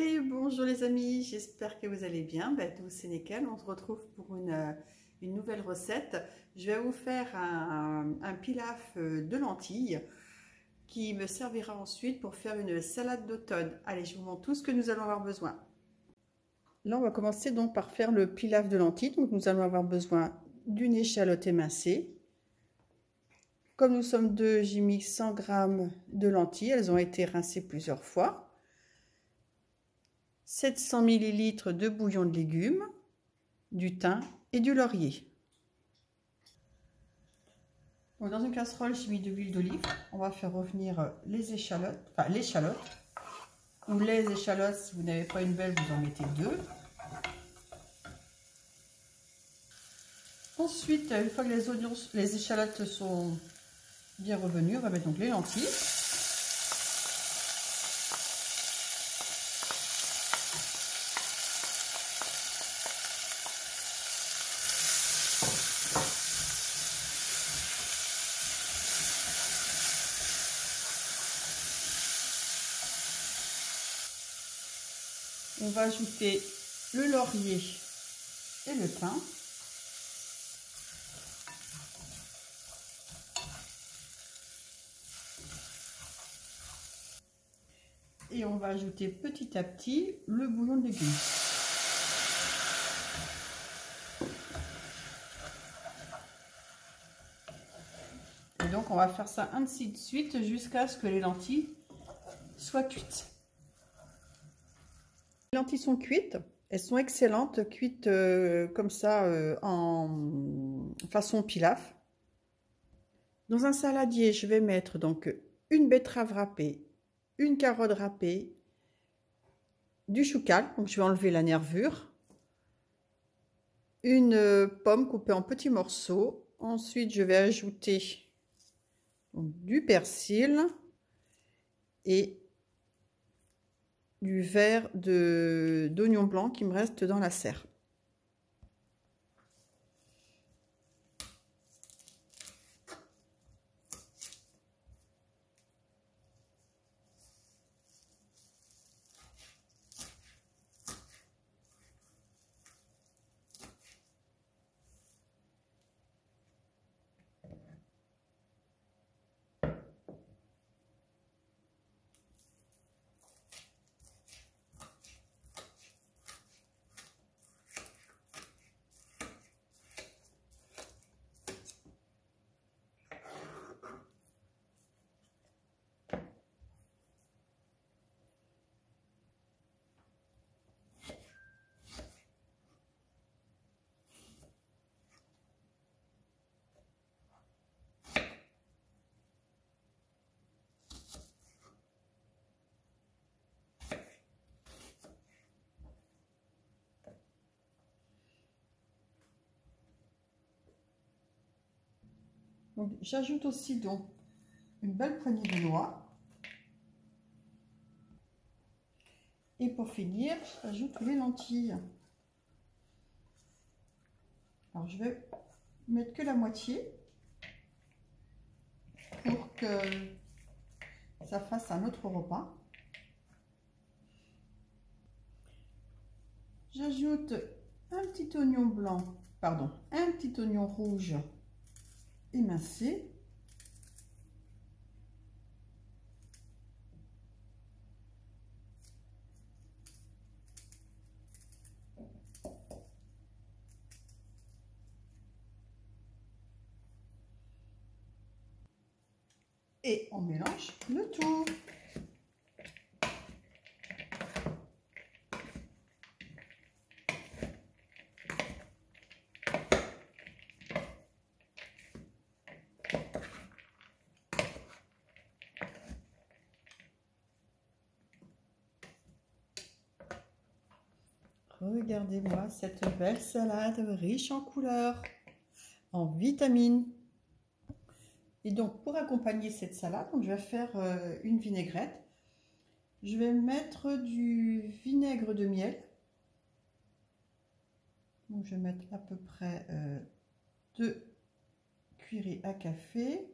Et bonjour les amis, j'espère que vous allez bien. Nous c'est nickel, on se retrouve pour une nouvelle recette. Je vais vous faire un pilaf de lentilles qui me servira ensuite pour faire une salade d'automne. Allez, je vous montre tout ce que nous allons avoir besoin. Là, on va commencer donc par faire le pilaf de lentilles. Donc nous allons avoir besoin d'une échalote émincée. Comme nous sommes deux, j'ai mis 100 g de lentilles. Elles ont été rincées plusieurs fois. 700 ml de bouillon de légumes, du thym et du laurier. Donc dans une casserole, j'ai mis de l'huile d'olive. On va faire revenir les échalotes, enfin l'échalote, ou les échalotes. Si vous n'avez pas une belle, vous en mettez deux. Ensuite, une fois que les échalotes sont bien revenues, on va mettre donc les lentilles. On va ajouter le laurier et le thym. Et on va ajouter petit à petit le bouillon de légumes. Et donc on va faire ça ainsi de suite jusqu'à ce que les lentilles soient cuites. Les lentilles sont cuites, elles sont excellentes, cuites comme ça en façon pilaf. Dans un saladier, je vais mettre donc une betterave râpée, une carotte râpée, du choucal, donc je vais enlever la nervure, une pomme coupée en petits morceaux. Ensuite, je vais ajouter donc, du persil et du verre d'oignon blanc qui me reste dans la serre. J'ajoute aussi donc une belle poignée de noix. Et pour finir, j'ajoute les lentilles. Alors je vais mettre que la moitié pour que ça fasse un autre repas. J'ajoute un petit oignon blanc, pardon, un petit oignon rouge émincé. Et on mélange le tout. Regardez-moi cette belle salade riche en couleurs, en vitamines. Et donc pour accompagner cette salade, donc je vais faire une vinaigrette. Je vais mettre du vinaigre de miel. Donc je vais mettre à peu près 2 cuillerées à café.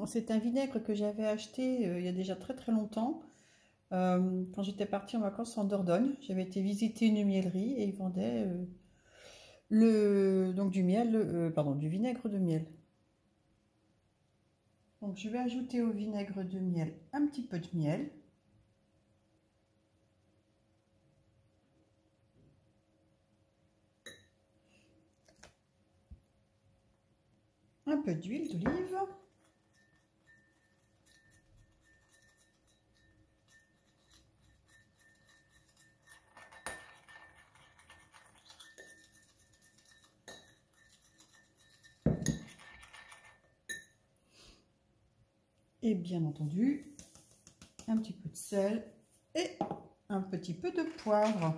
C'est un vinaigre que j'avais acheté il y a déjà très très longtemps. Quand j'étais partie en vacances en Dordogne, j'avais été visiter une miellerie et ils vendaient donc du miel, pardon, du vinaigre de miel. Donc je vais ajouter au vinaigre de miel un petit peu de miel. Un peu d'huile d'olive. Et bien entendu, un petit peu de sel et un petit peu de poivre.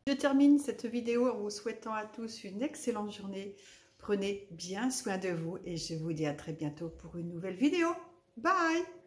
Je termine cette vidéo en vous souhaitant à tous une excellente journée. Prenez bien soin de vous et je vous dis à très bientôt pour une nouvelle vidéo. Bye!